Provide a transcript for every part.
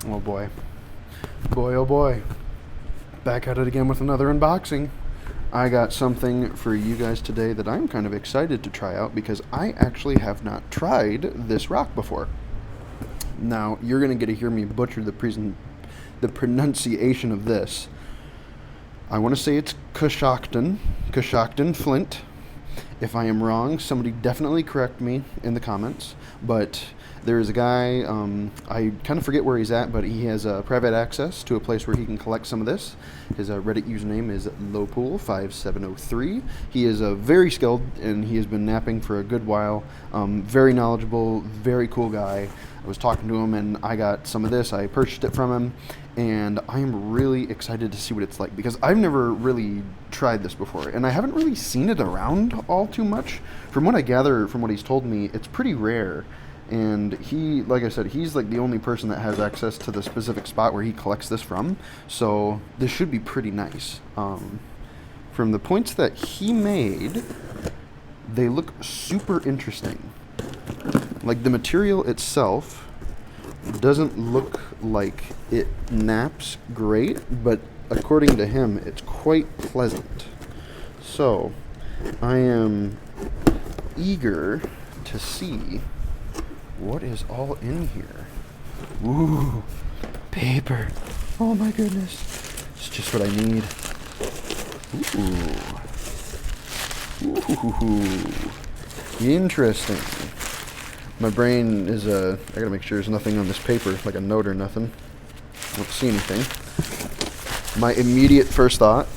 Oh boy. Boy, oh boy. Back at it again with another unboxing. I got something for you guys today that I'm kind of excited to try out because I actually have not tried this rock before. Now, you're going to get to hear me butcher the pronunciation of this. I want to say it's Coshocton, Flint. If I am wrong, somebody definitely correct me in the comments. But there is a guy, I kind of forget where he's at, but he has private access to a place where he can collect some of this. His Reddit username is lowpool5703. He is very skilled, and he has been napping for a good while. Very knowledgeable, very cool guy. I was talking to him, and I got some of this. I purchased it from him, and I am really excited to see what it's like because I've never really tried this before, and I haven't really seen it around all too much. From what I gather, from what he's told me, it's pretty rare. And he, like I said, he's like the only person that has access to the specific spot where he collects this from. So this should be pretty nice. From the points that he made, they look super interesting. Like the material itself doesn't look like it naps great, but according to him, it's quite pleasant. So I am eager to see what is all in here. Ooh, paper. Oh my goodness. It's just what I need. Ooh. Interesting. My brain is, I gotta make sure there's nothing on this paper, like a note or nothing. I don't see anything. My immediate first thought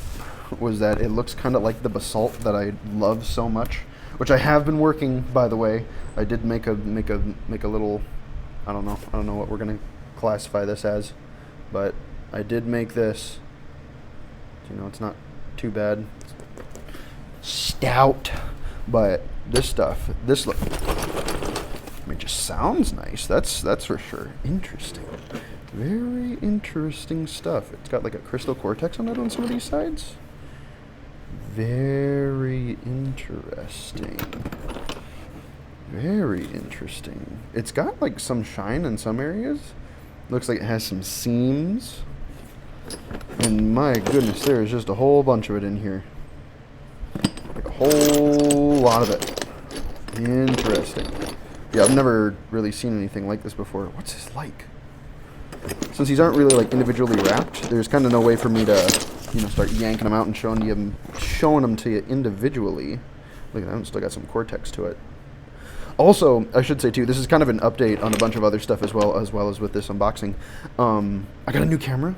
was that it looks kind of like the basalt that I love so much, which I have been working, by the way. I did make a little, I don't know what we're gonna classify this as, but I did make this. You know, it's not too bad. It's stout, but this stuff, it just sounds nice. That's for sure. Interesting. Very interesting stuff. It's got like a crystal cortex on it on some of these sides. Very interesting. Very interesting. It's got like some shine in some areas. Looks like it has some seams. And my goodness, there is just a whole bunch of it in here. Like a whole lot of it. Interesting. Yeah, I've never really seen anything like this before. What's this like? Since these aren't really like individually wrapped, there's kind of no way for me to, start yanking them out and showing them to you individually. Look at that, it's still got some cortex to it. Also, I should say too, this is kind of an update on a bunch of other stuff as well as with this unboxing. I got a new camera.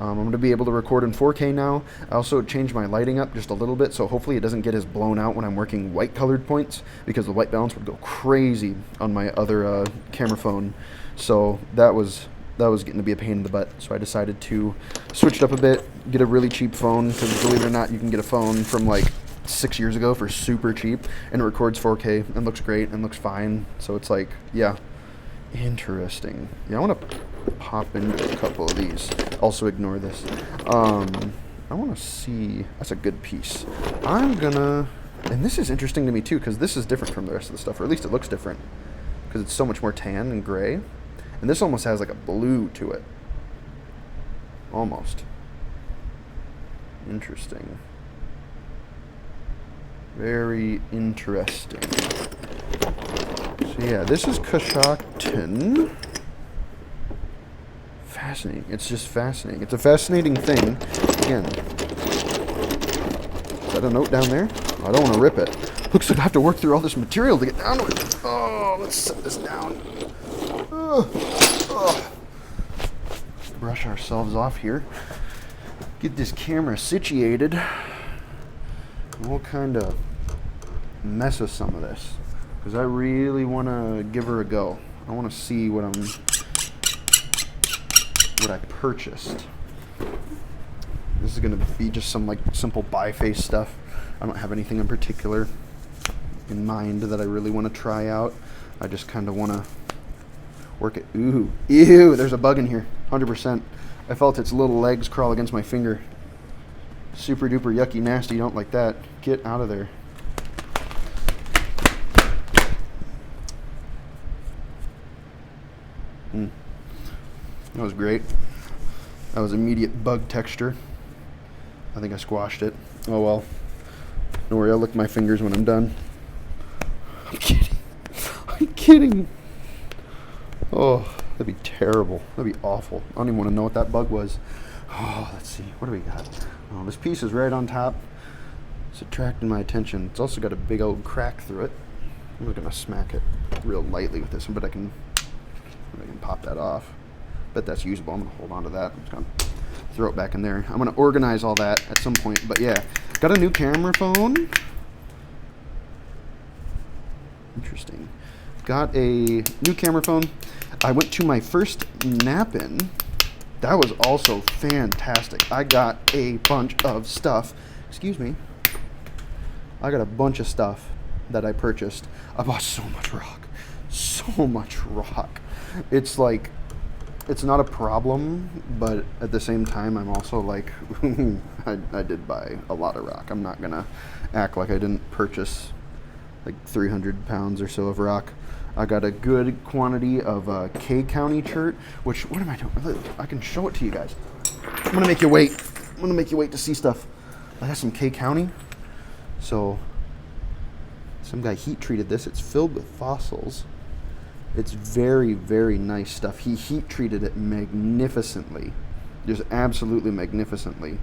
I'm going to be able to record in 4K now. I also changed my lighting up just a little bit, so hopefully it doesn't get as blown out when I'm working white colored points, because the white balance would go crazy on my other camera phone. So that was getting to be a pain in the butt. So I decided to switch it up a bit, get a really cheap phone, because believe it or not, you can get a phone from like 6 years ago for super cheap, and it records 4K and looks great and looks fine. So it's like, yeah, interesting. Yeah, I want to pop into a couple of these. Also ignore this. I want to see. That's a good piece. I'm gonna, and this is interesting to me too, because this is different from the rest of the stuff, or at least it looks different, because it's so much more tan and gray, and this almost has like a blue to it. Almost. Interesting. Very interesting. So yeah, this is Coshocton. Fascinating. It's just fascinating. It's a fascinating thing. Again, is that a note down there? Oh, I don't want to rip it. Looks like I have to work through all this material to get down to it. Oh, let's set this down. Brush ourselves off here. Get this camera situated. We'll kind of mess with some of this, because I really want to give her a go. I want to see what I purchased. This is going to be just some like simple biface stuff. I don't have anything in particular in mind that I really want to try out. I just kind of want to work it. Ooh, ew, there's a bug in here, 100%. I felt its little legs crawl against my finger. Super duper yucky nasty, don't like that. Get out of there. That was great. That was immediate bug texture. I think I squashed it. Oh well. Don't worry, I'll lick my fingers when I'm done. I'm kidding. I'm kidding. Oh, that'd be terrible. That'd be awful. I don't even want to know what that bug was. Oh, let's see. What do we got? Oh, this piece is right on top. It's attracting my attention. It's also got a big old crack through it. I'm just gonna smack it real lightly with this one, but I can pop that off. Bet that's usable. I'm gonna hold on to that. I'm just gonna throw it back in there. I'm gonna organize all that at some point. But yeah, got a new camera phone. Interesting. Got a new camera phone. I went to my first nap-in. That was also fantastic. I got a bunch of stuff. Excuse me. I got a bunch of stuff that I purchased. I bought so much rock. So much rock. It's like, it's not a problem, but at the same time, I'm also like, I did buy a lot of rock. I'm not gonna act like I didn't purchase like 300 pounds or so of rock. I got a good quantity of K County chert, which, what am I doing? I can show it to you guys. I'm gonna make you wait. I'm gonna make you wait to see stuff. I have some K County. So, some guy heat treated this. It's filled with fossils. It's very, very nice stuff. He heat treated it magnificently. Just absolutely magnificently.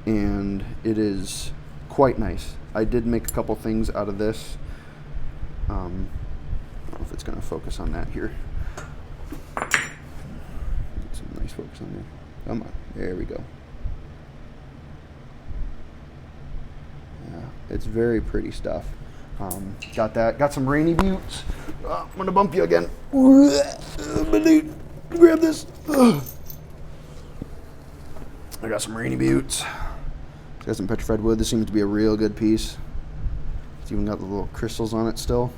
And it is quite nice. I did make a couple things out of this. I don't know if it's going to focus on that here. Get some nice focus on there. Come on. There we go. Yeah, it's very pretty stuff. Got that. Got some rainy buttes. I'm going to bump you again. Grab this. I got some rainy buttes. It's got some petrified wood. This seems to be a real good piece. It's even got the little crystals on it still.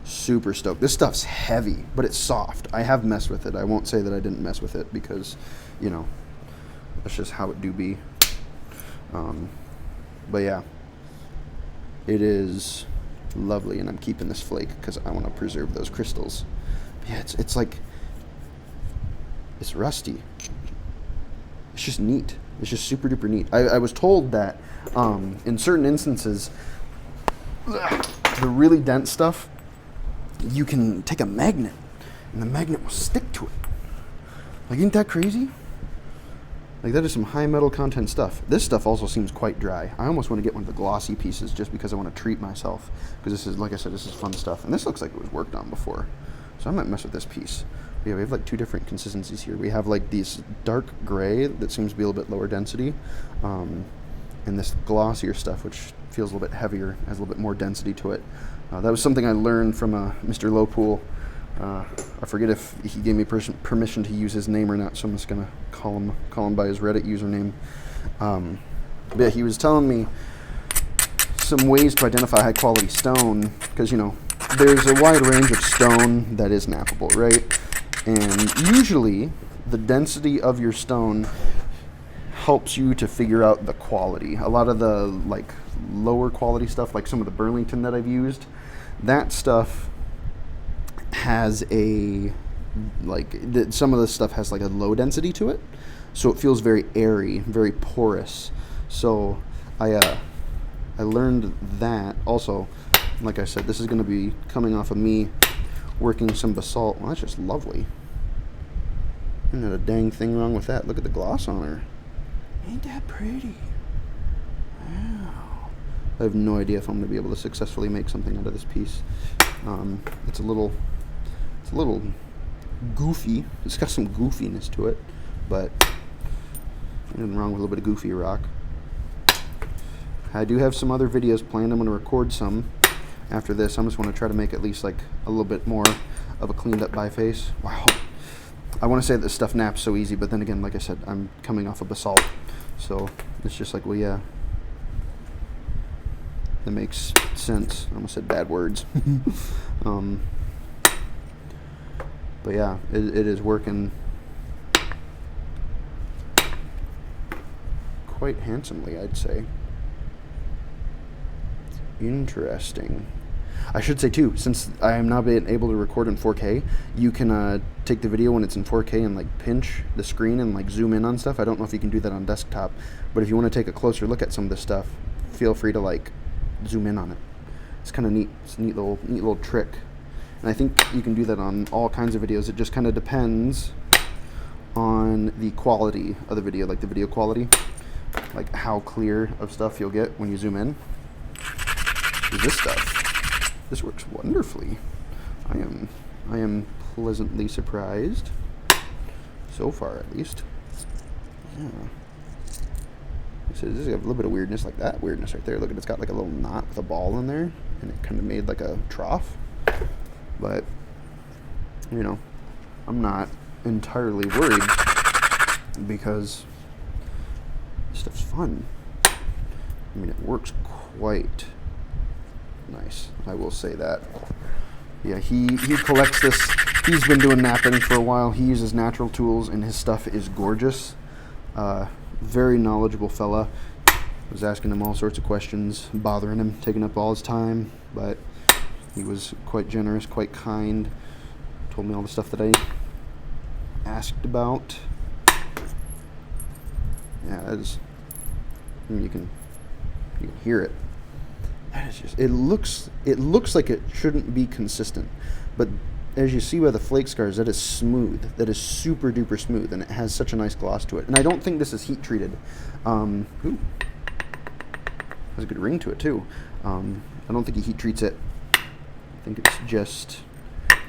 Super stoked. This stuff's heavy, but it's soft. I have messed with it. I won't say that I didn't mess with it because, you know, that's just how it do be. But yeah, it is lovely, and I'm keeping this flake because I want to preserve those crystals. But yeah, it's like, it's rusty. It's just neat. It's just super duper neat. I was told that in certain instances, the really dense stuff, you can take a magnet and the magnet will stick to it. Like, isn't that crazy? Like, that is some high metal content stuff. This stuff also seems quite dry. I almost want to get one of the glossy pieces just because I want to treat myself. Because this is, like I said, this is fun stuff. And this looks like it was worked on before. So I might mess with this piece. But yeah, we have like two different consistencies here. We have like these dark gray that seems to be a little bit lower density. And this glossier stuff, which feels a little bit heavier, has a little bit more density to it. That was something I learned from Mr. Lowpool. I forget if he gave me permission to use his name or not, so I'm just gonna call him by his Reddit username. But yeah, he was telling me some ways to identify high quality stone, because, you know, there's a wide range of stone that is knappable, right? And usually the density of your stone helps you to figure out the quality. A lot of the like lower quality stuff, like some of the Burlington that I've used, that stuff has a some of the stuff has like a low density to it, so it feels very airy, very porous. So I learned that. Also, like I said, this is going to be coming off of me working some basalt. Well, that's just lovely. Ain't not a dang thing wrong with that. Look at the gloss on her. Ain't that pretty? Wow. I have no idea if I'm going to be able to successfully make something out of this piece. It's a little goofy. It's got some goofiness to it, but nothing wrong with a little bit of goofy rock. I do have some other videos planned. I'm going to record some after this. I just want to try to make at least like a little bit more of a cleaned up biface. Wow. I want to say that this stuff naps so easy, but then again, like I said, I'm coming off of basalt, so it's just like, well, yeah, that makes sense. I almost said bad words. But yeah, it is working quite handsomely, I'd say. Interesting. I should say too, since I am now being able to record in 4K, you can take the video when it's in 4K and like pinch the screen and like zoom in on stuff. I don't know if you can do that on desktop, but if you want to take a closer look at some of this stuff, feel free to like zoom in on it. It's kind of neat. It's a neat little trick. And I think you can do that on all kinds of videos. It just kind of depends on the quality of the video, like the video quality, like how clear of stuff you'll get when you zoom in. This stuff, this works wonderfully. I am pleasantly surprised, so far at least. Yeah. So this is a little bit of weirdness, like that weirdness right there. Look at, it's got like a little knot with a ball in there, and it kind of made like a trough. But you know, I'm not entirely worried because this stuff's fun. I mean, it works quite nice, I will say that. Yeah, he collects this. He's been doing knapping for a while. He uses natural tools, and his stuff is gorgeous. Very knowledgeable fella. I was asking him all sorts of questions, bothering him, taking up all his time, but he was quite generous, quite kind. Told me all the stuff that I asked about. Yeah, that is. I mean, you can hear it. That is just. It looks like it shouldn't be consistent, but as you see by the flake scars, that is smooth. That is super duper smooth, and it has such a nice gloss to it. And I don't think this is heat treated. Ooh, has a good ring to it too. I don't think he heat treats it. I think it's just.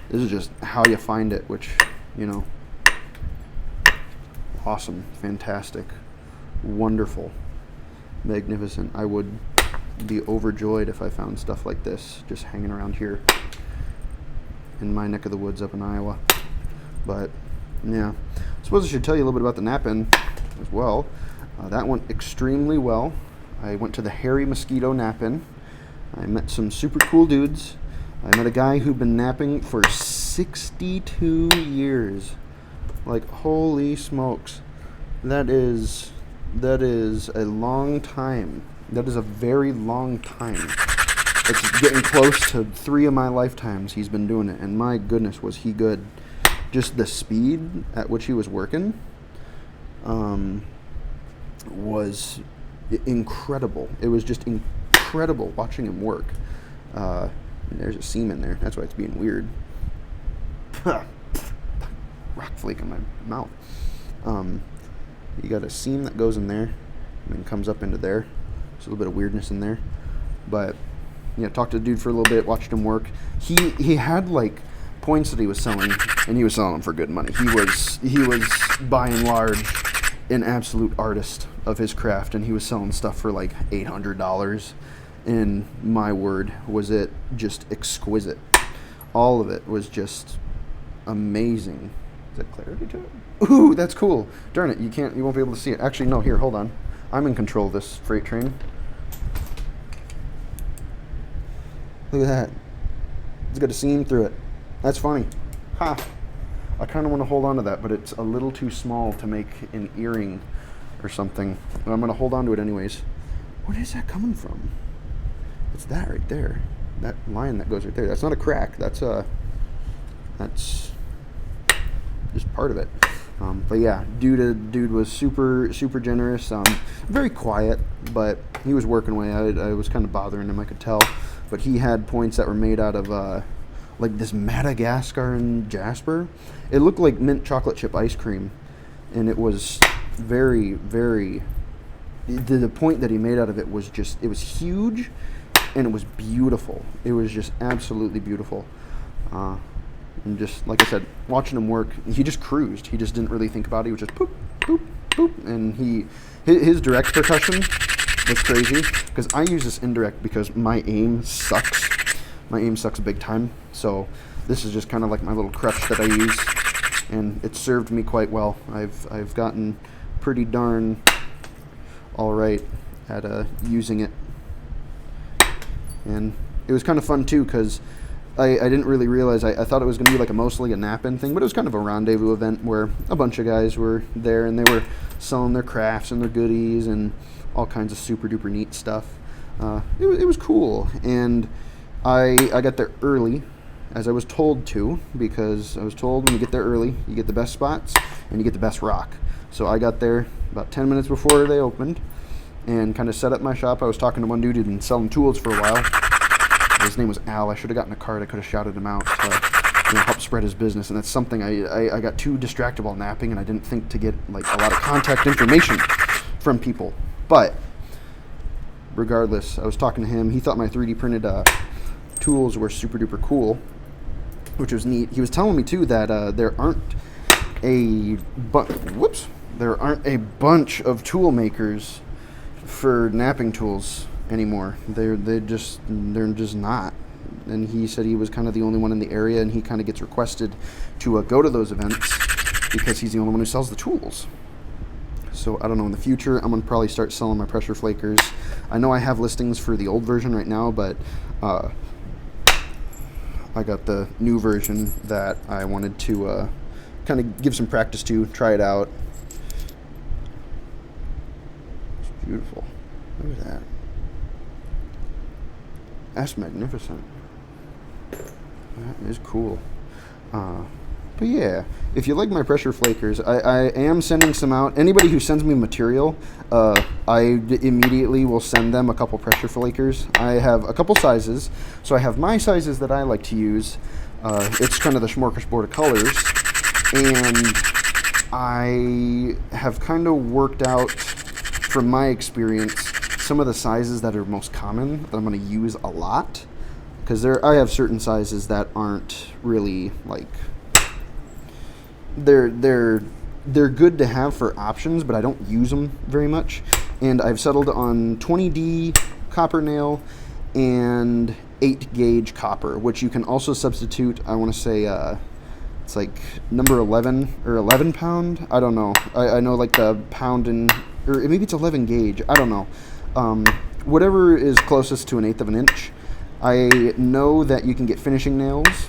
This is just how you find it, which, you know, awesome, fantastic, wonderful, magnificent. I would be overjoyed if I found stuff like this just hanging around here in my neck of the woods up in Iowa. But yeah, I suppose I should tell you a little bit about the knapping as well. That went extremely well. I went to the Hairy Mosquito knapping. I met some super cool dudes. I met a guy who'd been knapping for 62 years. Like, holy smokes. That is a long time. That is a very long time. It's getting close to 3 of my lifetimes he's been doing it, and my goodness, was he good. Just the speed at which he was working was incredible. It was just incredible watching him work. There's a seam in there. That's why it's being weird. Rock flake in my mouth. You got a seam that goes in there and then comes up into there. There's a little bit of weirdness in there. But yeah, talked to the dude for a little bit, watched him work. He had like points that he was selling, and he was selling them for good money. He was by and large an absolute artist of his craft, and he was selling stuff for like $800. And my word, was it just exquisite. All of it was just amazing. Is that clarity to it? Ooh, that's cool. Darn it, you won't be able to see it. Actually, no, here, hold on. I'm in control of this freight train. Look at that. It's got a seam through it. That's funny. Ha! I kind of want to hold on to that, but it's a little too small to make an earring or something. But I'm going to hold on to it anyways. Where is that coming from? It's that right there. That line that goes right there. That's not a crack. That's just part of it. But yeah, dude was super generous. Very quiet, but he was working away. I was kind of bothering him, I could tell. But he had points that were made out of like this Madagascar and jasper. It looked like mint chocolate chip ice cream, and it was very the point that he made out of it was just, it was huge, and it was beautiful. It was just absolutely beautiful. And just, like I said, watching him work, he just cruised. He just didn't really think about it. He was just poop, poop, poop. And his direct percussion was crazy, because I use this indirect because my aim sucks. My aim sucks big time. So this is just kind of like my little crutch that I use, and it served me quite well. I've gotten pretty darn all right at using it. And it was kind of fun too, because I didn't really realize, I thought it was going to be like mostly a nap-in thing, but it was kind of a rendezvous event where a bunch of guys were there, and they were selling their crafts and their goodies and all kinds of super duper neat stuff. It was cool, and I got there early, as I was told to, because I was told when you get there early, you get the best spots and you get the best rock. So I got there about 10 minutes before they opened and kind of set up my shop. I was talking to one dude who'd been selling tools for a while. His name was Al. I should have gotten a card. I could have shouted him out to help spread his business. And that's something I got too distracted while napping, and I didn't think to get like a lot of contact information from people. But regardless, I was talking to him. He thought my 3D printed tools were super duper cool, which was neat. He was telling me too that there aren't a bunch of tool makers for napping tools anymore. They're just not. And he said he was kind of the only one in the area, and he kind of gets requested to go to those events because he's the only one who sells the tools. So I don't know, in the future I'm gonna probably start selling my pressure flakers. I know I have listings for the old version right now, but I got the new version that I wanted to kind of give some practice to, try it out. It's beautiful. Look at that. That's magnificent. That is cool. But yeah, if you like my pressure flakers, I am sending some out. Anybody who sends me material, I immediately will send them a couple pressure flakers. I have a couple sizes. So I have my sizes that I like to use. It's kind of the smorgasbord of colors. And I have kind of worked out, from my experience, some of the sizes that are most common that I'm going to use a lot. Because I have certain sizes that aren't really like... They're good to have for options, but I don't use them very much. And I've settled on 20D copper nail and 8 gauge copper, which you can also substitute. I want to say it's like number 11 or 11 pound. I don't know. I know like the pound and, or maybe it's 11 gauge. I don't know. Whatever is closest to 1/8 of an inch. I know that you can get finishing nails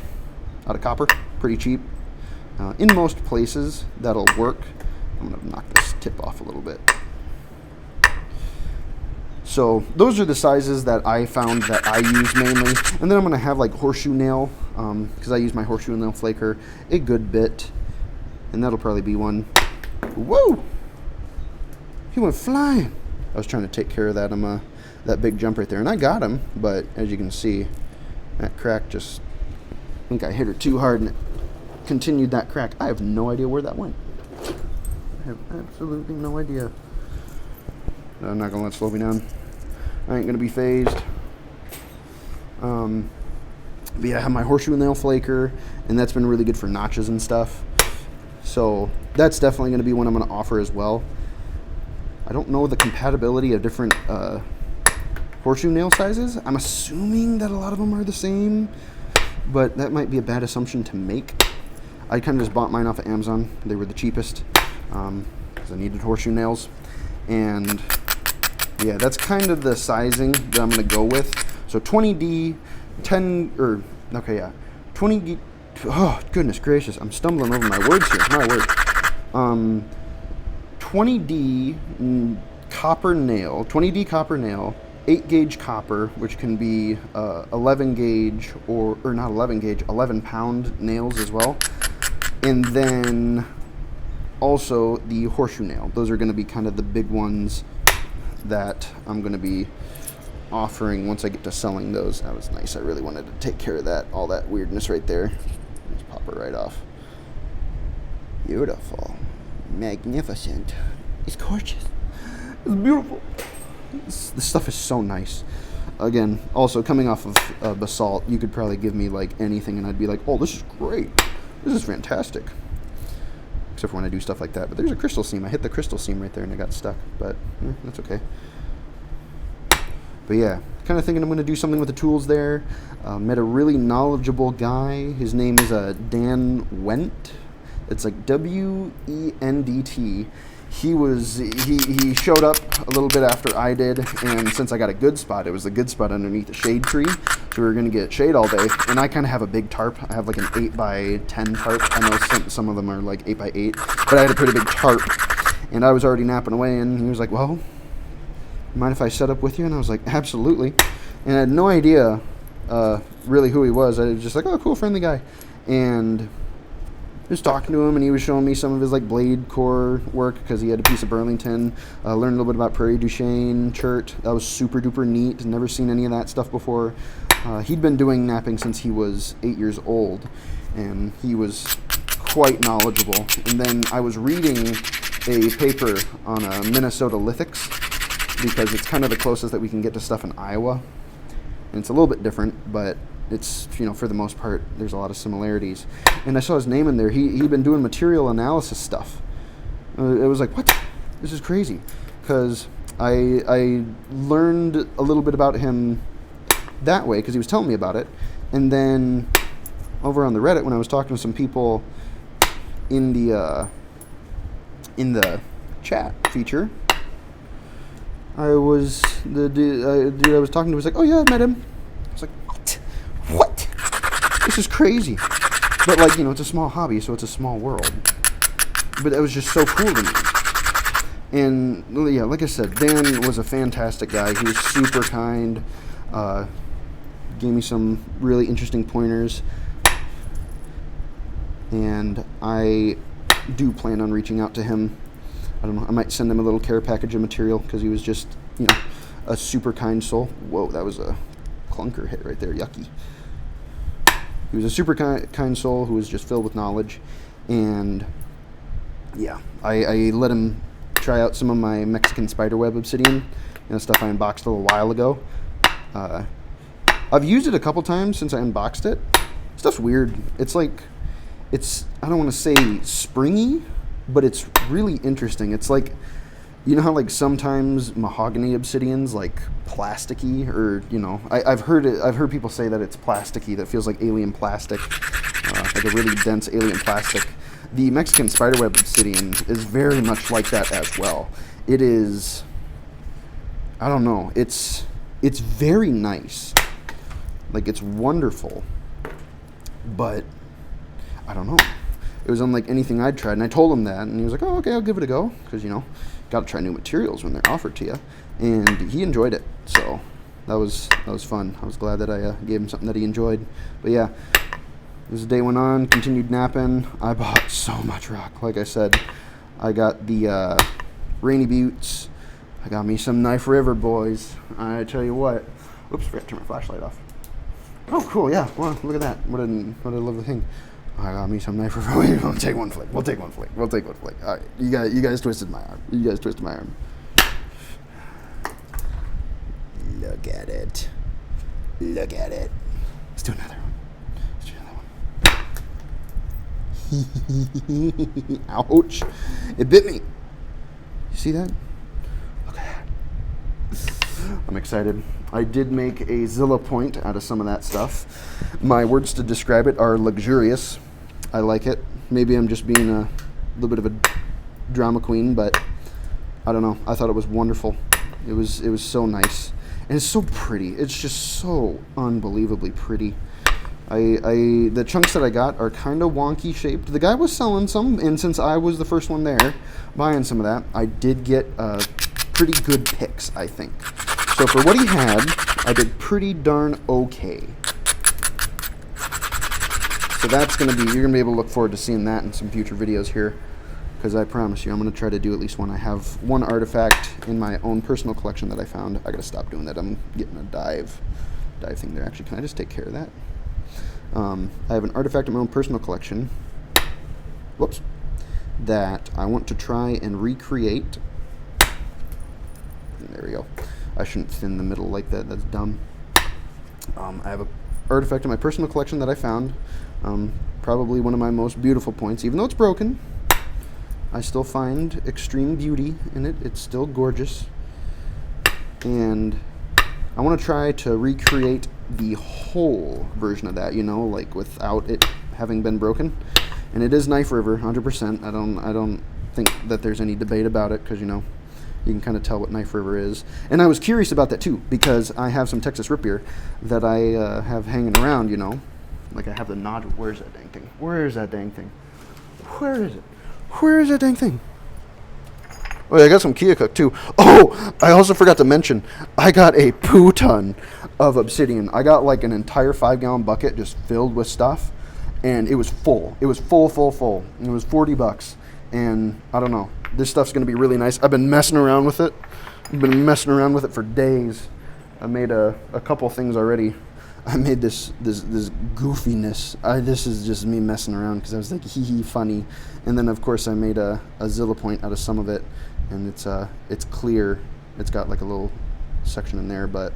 out of copper pretty cheap. In most places, that'll work. I'm going to knock this tip off a little bit. So those are the sizes that I found that I use mainly. And then I'm going to have like horseshoe nail, because I use my horseshoe nail flaker a good bit. And that'll probably be one. Whoa! He went flying. I was trying to take care of that, that big jump right there. And I got him, but as you can see, that crack just, I think I hit her too hard and it continued that crack. I have no idea where that went. I have absolutely no idea. I'm not gonna let it slow me down. I ain't gonna be phased. But yeah, I have my horseshoe nail flaker, and that's been really good for notches and stuff. So that's definitely gonna be one I'm gonna offer as well. I don't know the compatibility of different horseshoe nail sizes. I'm assuming that a lot of them are the same, but that might be a bad assumption to make. I kind of just bought mine off of Amazon. They were the cheapest because I needed horseshoe nails. And yeah, that's kind of the sizing that I'm going to go with. So 20D, 20D, oh, goodness gracious. I'm stumbling over my words here. My word. 20D copper nail, 20D copper nail, 8 gauge copper, which can be 11 gauge or not 11 gauge, 11 pound nails as well. And then also the horseshoe nail. Those are going to be kind of the big ones that I'm going to be offering once I get to selling those. That was nice. I really wanted to take care of that, all that weirdness right there. Just pop it right off. Beautiful. Magnificent. It's gorgeous. It's beautiful. This stuff is so nice. Again, also coming off of basalt, you could probably give me like anything and I'd be like, oh, this is great. This is fantastic. Except for when I do stuff like that. But there's a crystal seam. I hit the crystal seam right there and it got stuck. But that's okay. But yeah, kind of thinking I'm going to do something with the tools there. Met a really knowledgeable guy. His name is Dan Wendt. It's like W-E-N-D-T. He showed up a little bit after I did, and since I got a good spot, it was a good spot underneath the shade tree, so we were going to get shade all day. And I kind of have a big tarp. I have like an 8x10 tarp. I know some of them are like 8x8, but I had a pretty big tarp, and I was already napping away, and he was like, well, mind if I set up with you? And I was like, absolutely. And I had no idea really who he was. I was just like, oh, cool, friendly guy. And just talking to him, and he was showing me some of his like blade core work because he had a piece of Burlington. Learned a little bit about Prairie du Chien, Chert. That was super duper neat. Never seen any of that stuff before. He'd been doing knapping since he was 8 years old, and he was quite knowledgeable. And then I was reading a paper on Minnesota lithics because it's kind of the closest that we can get to stuff in Iowa, and it's a little bit different, but it's, you know, for the most part, there's a lot of similarities. And I saw his name in there. He'd been doing material analysis stuff. It was like, what? This is crazy. Because I learned a little bit about him that way because he was telling me about it. And then over on the Reddit, when I was talking to some people in the chat feature, the dude I was talking to was like, oh yeah, I met him. I was like, what? This is crazy. But like, you know, it's a small hobby, so it's a small world. But it was just so cool to me. And yeah, like I said, Dan was a fantastic guy. He was super kind. Gave me some really interesting pointers. And I do plan on reaching out to him. I don't know, I might send him a little care package of material because he was just, you know, a super kind soul. Whoa, that was a clunker hit right there. Yucky. He was a super kind soul who was just filled with knowledge. And yeah, I let him try out some of my Mexican spiderweb obsidian, you know, stuff I unboxed a little while ago. I've used it a couple times since I unboxed it. Stuff's weird. It's like, I don't want to say springy, but it's really interesting. It's like, you know how like sometimes mahogany obsidian's like plasticky, or, you know, I've heard people say that it's plasticky, that feels like alien plastic, like a really dense alien plastic. The Mexican spiderweb obsidian is very much like that as well. It is, I don't know, it's very nice. Like, it's wonderful, but I don't know. It was unlike anything I'd tried, and I told him that, and he was like, oh, okay, I'll give it a go, because, you know, got to try new materials when they're offered to you, and he enjoyed it, so that was fun. I was glad that I gave him something that he enjoyed. But yeah, as the day went on, continued napping. I bought so much rock. Like I said, I got the Rainy Buttes. I got me some Knife River, boys. I tell you what. Oops, forgot to turn my flashlight off. Oh, cool, yeah. Well, look at that. What a lovely thing. I got me some Knife River. We'll take one flick. We'll take one flick. All right, you guys twisted my arm. Look at it. Let's do another one. Ouch. It bit me. You see that? Look at that. I'm excited. I did make a Zilla point out of some of that stuff. My words to describe it are luxurious. I like it. Maybe I'm just being a little bit of a drama queen, but I don't know. I thought it was wonderful. It was so nice. And it's so pretty. It's just so unbelievably pretty. The chunks that I got are kind of wonky shaped. The guy was selling some, and since I was the first one there buying some of that, I did get pretty good picks, I think. So for what he had, I did pretty darn okay. So that's going to be, you're going to be able to look forward to seeing that in some future videos here, because I promise you, I'm going to try to do at least one. I have one artifact in my own personal collection that I found. I got to stop doing that. I'm getting a dive thing there. Actually, can I just take care of that? I have an artifact in my own personal collection, whoops, that I want to try and recreate. There we go. I shouldn't thin the middle like that. That's dumb. I have an artifact in my personal collection that I found. Probably one of my most beautiful points. Even though it's broken, I still find extreme beauty in it. It's still gorgeous. And I want to try to recreate the whole version of that, you know, like without it having been broken. And it is Knife River, 100%. I don't think that there's any debate about it, because, you know, you can kind of tell what Knife River is. And I was curious about that too, because I have some Texas Rip Beer that I have hanging around, you know. Like I have the nodule. Where's that dang thing? Where is that dang thing? Where is it? Where is that dang thing? Oh, yeah, I got some Kia Cook too. Oh, I also forgot to mention, I got a poo ton of obsidian. I got like an entire 5-gallon bucket just filled with stuff, and it was full. It was full. And it was $40, and I don't know. This stuff's gonna be really nice. I've been messing around with it. I've been messing around with it for days. I made a couple things already. I made this goofiness. This is just me messing around because I was like, hee funny. And then of course I made a Zilla point out of some of it, and it's clear. It's got like a little section in there, but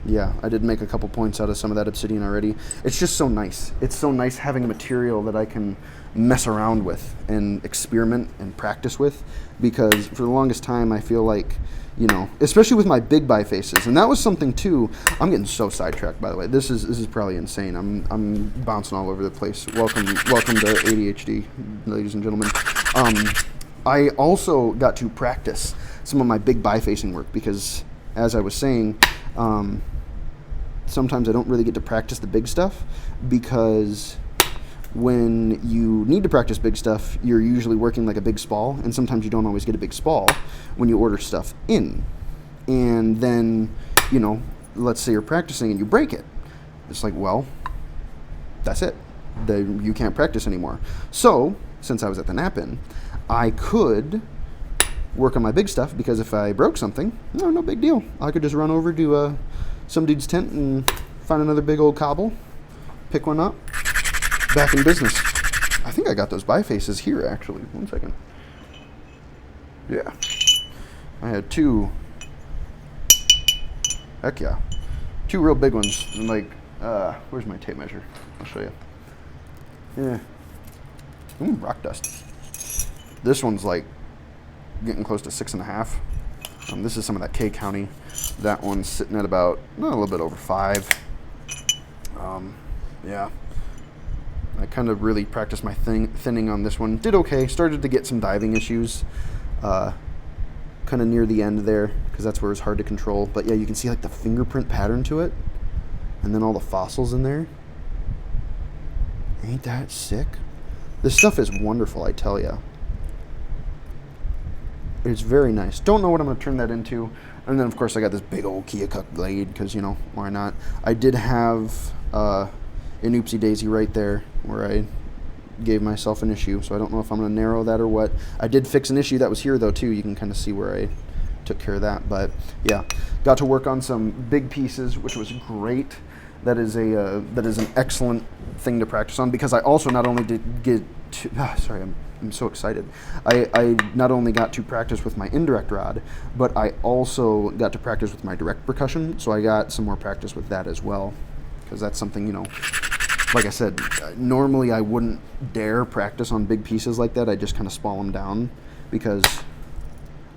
yeah, I did make a couple points out of some of that obsidian already. It's just so nice. It's so nice having a material that I can mess around with and experiment and practice with, because for the longest time I feel like, you know, especially with my big bifaces, and that was something too. I'm getting so sidetracked, by the way. This is probably insane. I'm bouncing all over the place. Welcome to ADHD, ladies and gentlemen. I also got to practice some of my big bifacing work because, as I was saying, sometimes I don't really get to practice the big stuff, because when you need to practice big stuff, you're usually working like a big spall, and sometimes you don't always get a big spall when you order stuff in. And then, you know, let's say you're practicing and you break it. It's like, well, that's it. You can't practice anymore. So, since I was at the nap-in, I could work on my big stuff, because if I broke something, no big deal. I could just run over to some dude's tent and find another big old cobble, pick one up, back in business. I think I got those bifaces here, actually. 1 second. Yeah. I had two. Heck yeah. Two real big ones. And like, where's my tape measure? I'll show you. Yeah. Ooh, rock dust. This one's like getting close to 6.5. This is some of that K County. That one's sitting at about a little bit over 5. Yeah. I kind of really practiced my thinning on this one. Did okay. Started to get some diving issues kind of near the end there, because that's where it's hard to control. But yeah, you can see like the fingerprint pattern to it, and then all the fossils in there. Ain't that sick? This stuff is wonderful, I tell ya. It's very nice. Don't know what I'm going to turn that into. And then, of course, I got this big old Kia Cook blade, because, you know, why not? I did have an oopsie daisy right there where I gave myself an issue, so I don't know if I'm going to narrow that or what. I did fix an issue that was here, though, too. You can kind of see where I took care of that. But, yeah, got to work on some big pieces, which was great. That is an excellent thing to practice on, because I also not only did get to... I'm so excited. I not only got to practice with my indirect rod, but I also got to practice with my direct percussion, so I got some more practice with that as well, because that's something, you know, like I said, normally I wouldn't dare practice on big pieces like that. I just kind of spall them down, because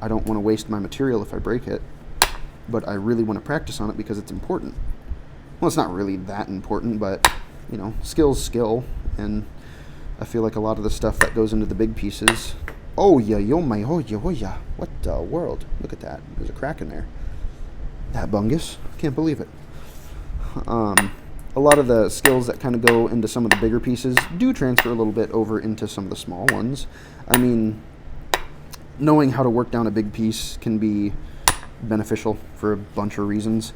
I don't want to waste my material if I break it, but I really want to practice on it because it's important. Well, it's not really that important, but, you know, skill's skill, and I feel like a lot of the stuff that goes into the big pieces... Oh, yeah, what the world? Look at that. There's a crack in there. That bungus. Can't believe it. A lot of the skills that kind of go into some of the bigger pieces do transfer a little bit over into some of the small ones. I mean, knowing how to work down a big piece can be beneficial for a bunch of reasons.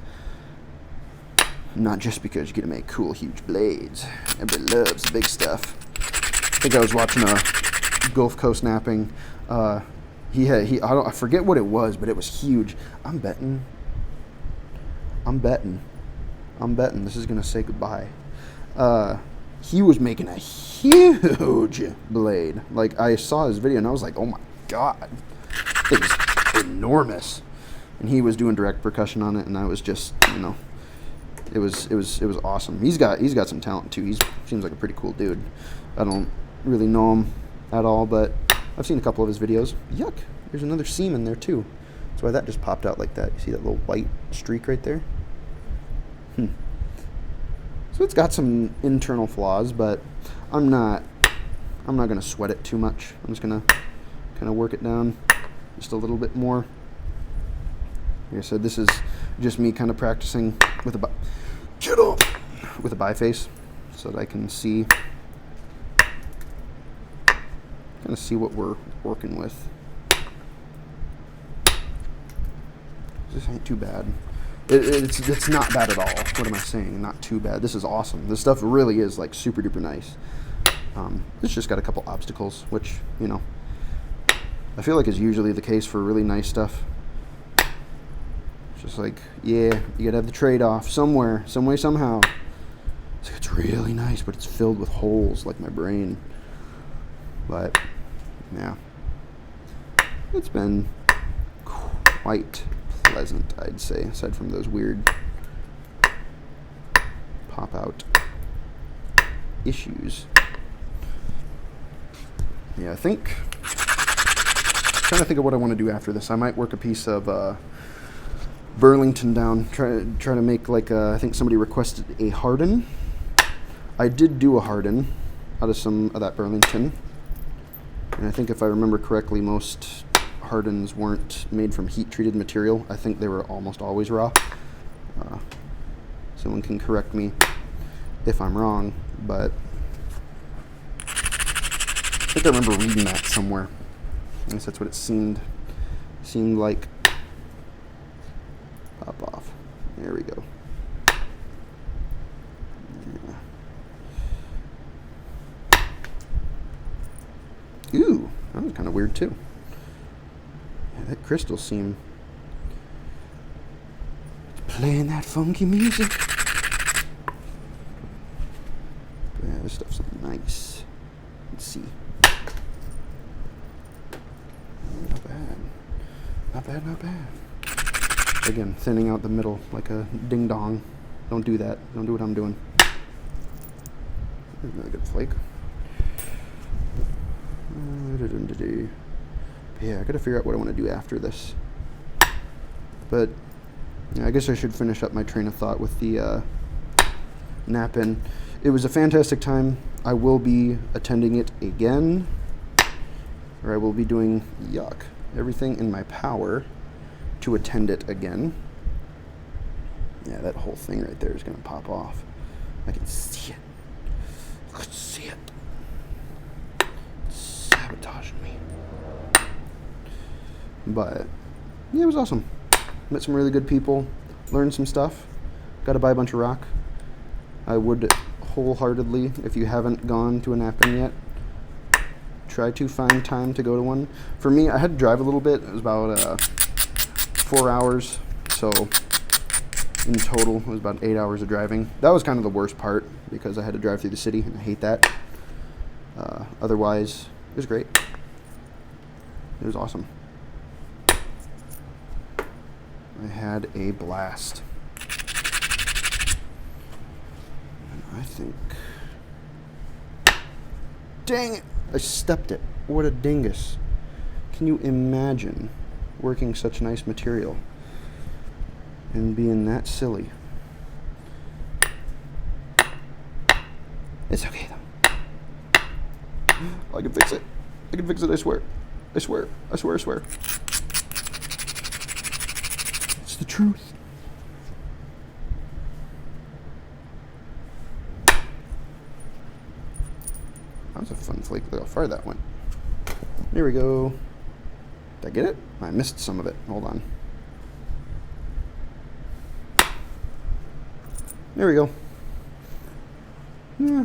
Not just because you get to make cool, huge blades. Everybody loves the big stuff. I think I was watching a Gulf Coast napping. I forget what it was, but it was huge. I'm betting this is gonna say goodbye. He was making a huge blade. Like, I saw his video and I was like, oh my god, it was enormous. And he was doing direct percussion on it, and I was just, you know, it was awesome. He's got some talent too. He seems like a pretty cool dude. I don't really know him at all, but I've seen a couple of his videos. Yuck, there's another seam in there too. That's why that just popped out like that. You see that little white streak right there? So it's got some internal flaws, but I'm not gonna sweat it too much. I'm just gonna kind of work it down just a little bit more. Like I said, this is just me kind of practicing with a biface, so that I can see what we're working with. This ain't too bad. It's not bad at all. What am I saying? Not too bad. This is awesome. This stuff really is like super duper nice. It's just got a couple obstacles, which, you know, I feel like is usually the case for really nice stuff. It's just like, yeah, you gotta have the trade-off somewhere, some way, somehow. It's really nice, but it's filled with holes like my brain. But, yeah. It's been quite pleasant, I'd say, aside from those weird pop-out issues. Yeah, I think, trying to think of what I want to do after this. I might work a piece of Burlington down, try to make like I think somebody requested a harden. I did do a harden out of some of that Burlington, and I think if I remember correctly, most hardens weren't made from heat-treated material. I think they were almost always raw. Someone can correct me if I'm wrong, but I think I remember reading that somewhere. At least that's what it seemed like. Pop off. There we go. Yeah. Ooh, that was kind of weird too. Yeah, that crystal seam. Playing that funky music. Yeah, this stuff's nice. Let's see. Not bad. Not bad, not bad. Again, thinning out the middle like a ding-dong. Don't do that. Don't do what I'm doing. There's another good flake. Yeah, I gotta figure out what I want to do after this. But yeah, I guess I should finish up my train of thought with the nap-in. It was a fantastic time. I will be attending it again. Or I will be doing, everything in my power to attend it again. Yeah, that whole thing right there is going to pop off. I can see it. I can see it. It's sabotaging me. But, yeah, it was awesome. Met some really good people. Learned some stuff. Got to buy a bunch of rock. I would wholeheartedly, if you haven't gone to a nap-in yet, try to find time to go to one. For me, I had to drive a little bit. It was about 4 hours, so in total it was about 8 hours of driving. That was kind of the worst part because I had to drive through the city, and I hate that. Otherwise, it was great. It was awesome. I had a blast. And I think... Dang it! I stepped it. What a dingus. Can you imagine working such nice material and being that silly? It's okay though. I can fix it. I can fix it, I swear. I swear. I swear, I swear. It's the truth. That was a fun flake. Look how far that went. There we go. Did I get it? I missed some of it. Hold on. There we go. Yeah.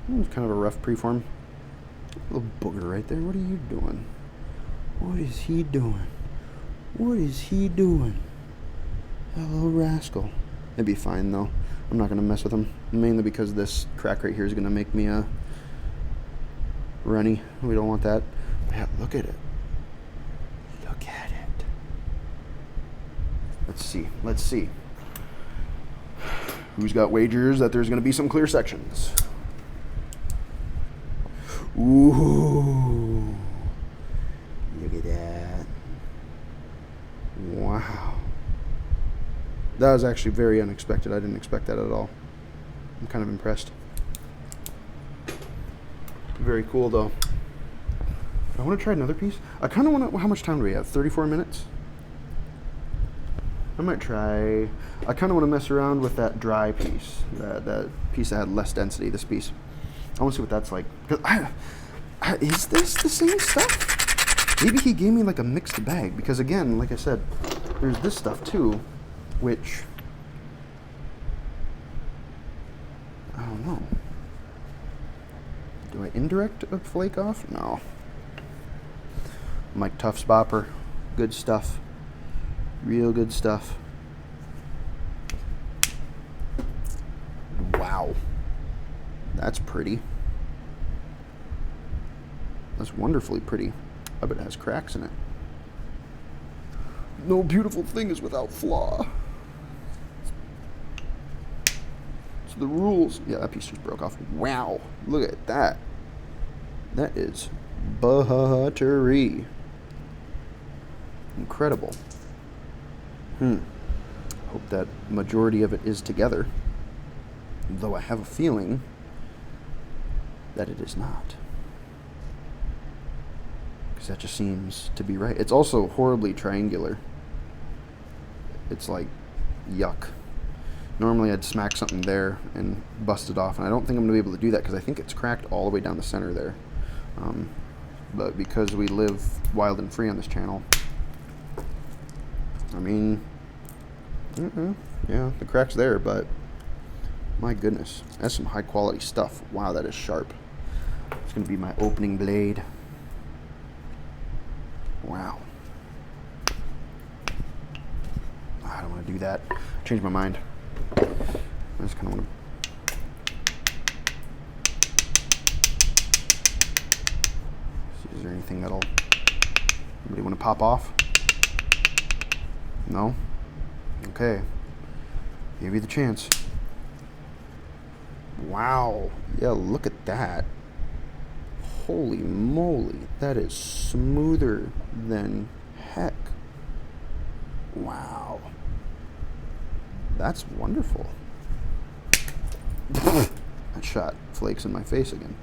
That was kind of a rough preform. Little booger right there. What are you doing? What is he doing? What is he doing? That little rascal. It'd be fine though. I'm not going to mess with him. Mainly because this crack right here is going to make me runny. We don't want that. Yeah, look at it. Look at it. Let's see. Let's see. Who's got wagers that there's going to be some clear sections? Ooh. Look at that. Wow. That was actually very unexpected. I didn't expect that at all. I'm kind of impressed. Very cool, though. I want to try another piece. I kind of want to... How much time do we have? 34 minutes? I might try... I kind of want to mess around with that dry piece. That piece that had less density, this piece. I want to see what that's like. Because is this the same stuff? Maybe he gave me like a mixed bag, because again, like I said, there's this stuff too, which I don't know. Do I indirect a flake off? No. I'm like Tufts Bopper. Good stuff. Real good stuff. Wow. That's pretty. That's wonderfully pretty. I bet it has cracks in it. No beautiful thing is without flaw. So the rules... Yeah, that piece just broke off. Wow. Look at that. That is buttery. Incredible. Hope that majority of it is together. Though I have a feeling that it is not. Because that just seems to be right. It's also horribly triangular. It's like, yuck. Normally I'd smack something there and bust it off, and I don't think I'm going to be able to do that because I think it's cracked all the way down the center there. But because we live wild and free on this channel, I mean, yeah, the crack's there, but my goodness, that's some high quality stuff. Wow, that is sharp. It's going to be my opening blade. Wow. I don't want to do that. Changed my mind. I just kind of want to... Is there anything that'll... Anybody want to pop off? No? Okay. Give you the chance. Wow. Yeah, look at that. Holy moly. That is smoother than heck. Wow. That's wonderful. That shot flakes in my face again.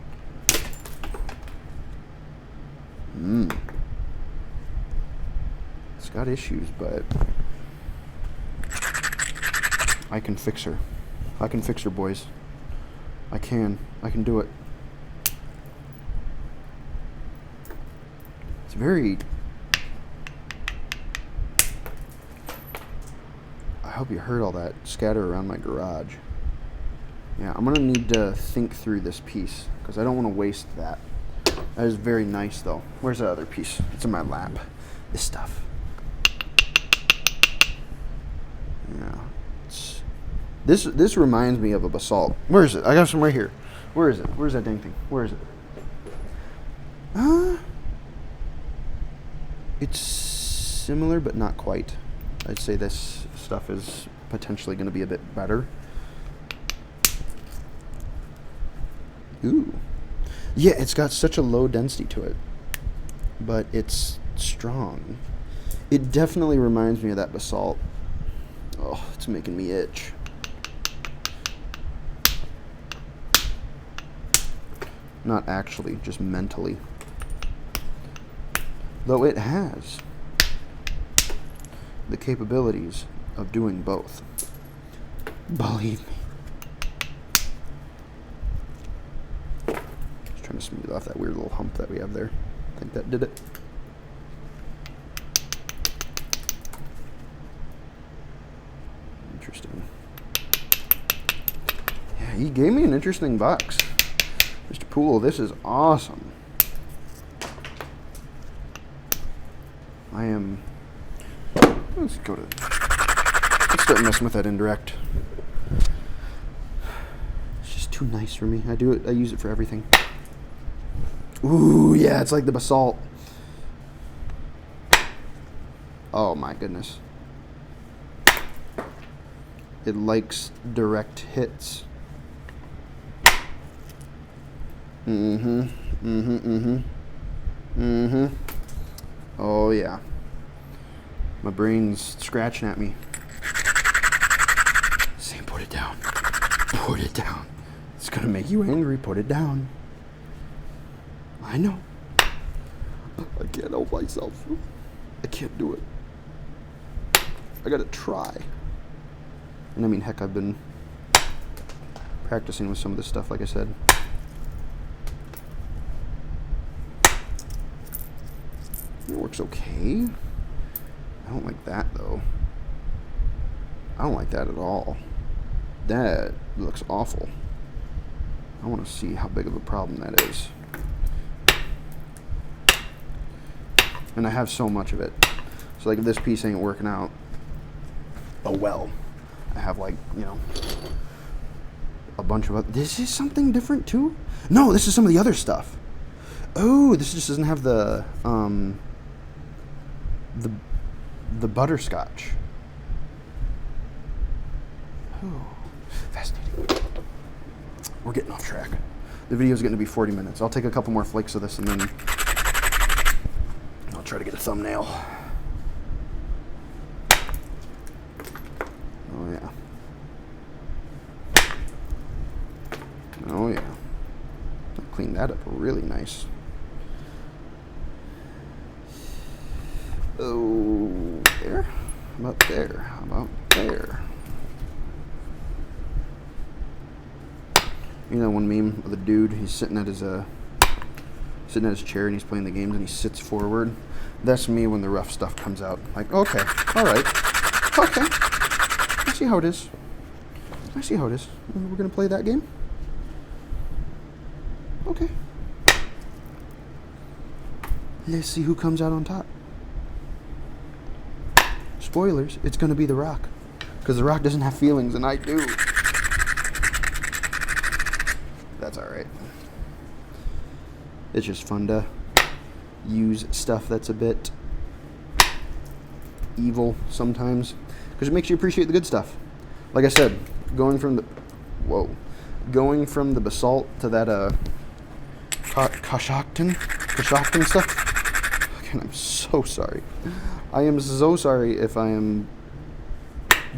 It's got issues, but I can fix her. I can fix her, boys. I can do it. It's very... I hope you heard all that scatter around my garage. Yeah, I'm gonna need to think through this piece because I don't want to waste that. That is very nice, though. Where's the other piece? It's in my lap. This stuff. Yeah. This reminds me of a basalt. Where is it? I got some right here. Where is it? Where's that dang thing? Where is it? It's similar, but not quite. I'd say this stuff is potentially going to be a bit better. Ooh. Yeah, it's got such a low density to it, but it's strong. It definitely reminds me of that basalt. Oh, it's making me itch. Not actually, just mentally. Though it has the capabilities of doing both. Believe me. Just trying to smooth off that weird little hump that we have there. I think that did it. Interesting. Yeah, he gave me an interesting box. Mr. Poole, this is awesome. I am... Let's start messing with that indirect. It's just too nice for me. I use it for everything. Ooh, yeah, it's like the basalt. Oh my goodness. It likes direct hits. Oh yeah. My brain's scratching at me. Saying, put it down. Put it down. It's gonna make you angry. Put it down. I know. I can't help myself. I can't do it. I gotta try. And I mean, heck, I've been practicing with some of this stuff, like I said. looks okay. I don't like that, though. I don't like that at all. That looks awful. I want to see how big of a problem that is. And I have so much of it. So like if this piece ain't working out, oh well. I have like, you know, a bunch of other. This is something different too? No, this is some of the other stuff. Oh, this just doesn't have the butterscotch. Oh, fascinating. We're getting off track. The video's getting to be 40 minutes. I'll take a couple more flakes of this and then I'll try to get a thumbnail. Oh yeah. Oh yeah. I'll clean that up really nice. Oh, there? How about there? How about there? You know one meme of the dude, he's sitting at his chair and he's playing the games and he sits forward. That's me when the rough stuff comes out. Like, okay, all right, okay. I see how it is. I see how it is. We're gonna play that game? Okay. Let's see who comes out on top. Spoilers, it's gonna be The Rock. Because The Rock doesn't have feelings and I do. That's alright. It's just fun to use stuff that's a bit evil sometimes. Because it makes you appreciate the good stuff. Like I said, going from the basalt to that Coshocton stuff. Again, I'm so sorry. I am so sorry if I am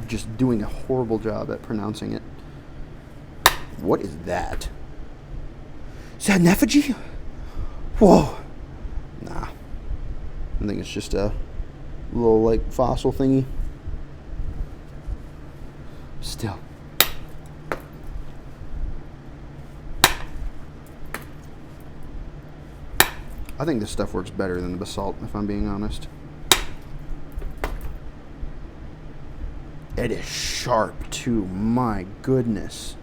just doing a horrible job at pronouncing it. What is that? Is that an effigy? Whoa. Nah. I think it's just a little, like, fossil thingy. Still. I think this stuff works better than the basalt, if I'm being honest. It is sharp, too. My goodness.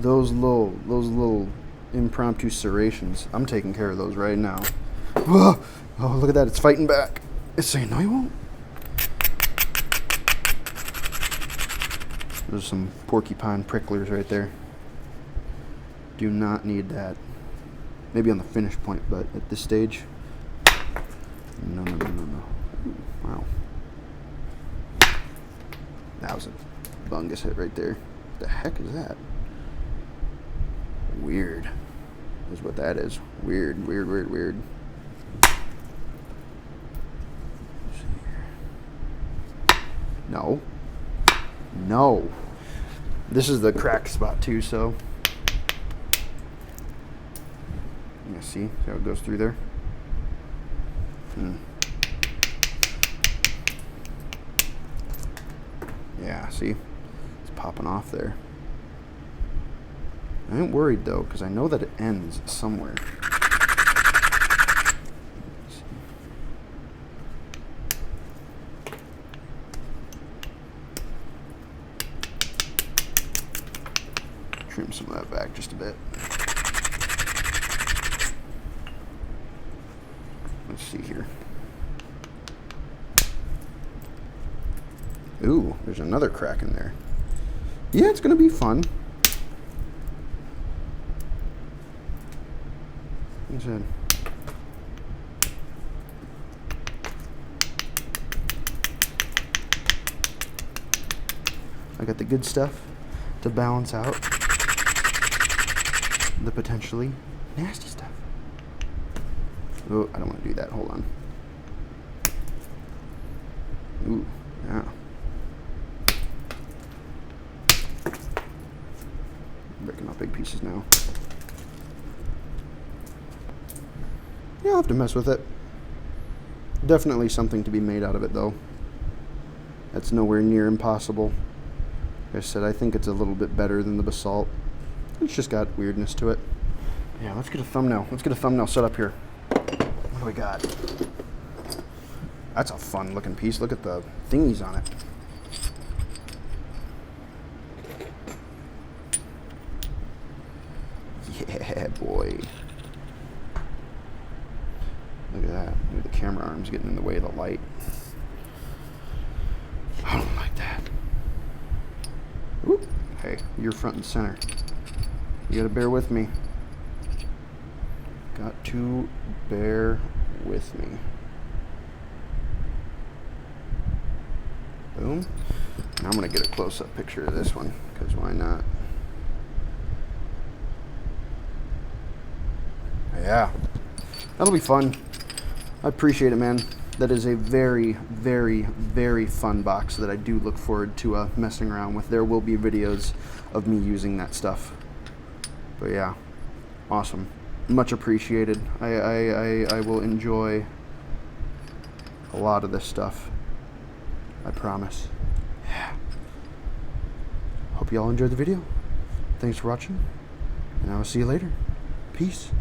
Those little impromptu serrations. I'm taking care of those right now. Whoa. Oh, look at that. It's fighting back. It's saying, no, you won't. There's some porcupine pricklers right there. Do not need that. Maybe on the finish point, but at this stage, no. Wow. That was a bungus hit right there. What the heck is that? Weird is what that is. Weird. No. This is the crack spot too, so you see how it goes through there. Yeah, see, it's popping off there. I ain't worried though, because I know that it ends somewhere. Trim some of that back just a bit. Let's see here. Ooh, there's another crack in there. Yeah, it's gonna be fun. Like I said. I got the good stuff to balance out the potentially nasty stuff. Oh, I don't want to do that. Hold on. Ooh, yeah. Breaking off big pieces now. Yeah, I'll have to mess with it. Definitely something to be made out of it, though. That's nowhere near impossible. Like I said, I think it's a little bit better than the basalt. It's just got weirdness to it. Yeah, let's get a thumbnail. Let's get a thumbnail set up here. What do we got? That's a fun looking piece. Look at the thingies on it. Yeah, boy. Look at that. Look at the camera arms getting in the way of the light. I don't like that. Whoop. Hey, you're front and center. You gotta bear with me. Got to bear with me. Boom. Now I'm gonna get a close-up picture of this one, because why not? Yeah. That'll be fun. I appreciate it, man. That is a very, very, very fun box that I do look forward to messing around with. There will be videos of me using that stuff. But yeah, awesome. Much appreciated. I will enjoy a lot of this stuff. I promise. Yeah. Hope you all enjoyed the video. Thanks for watching, and I will see you later. Peace.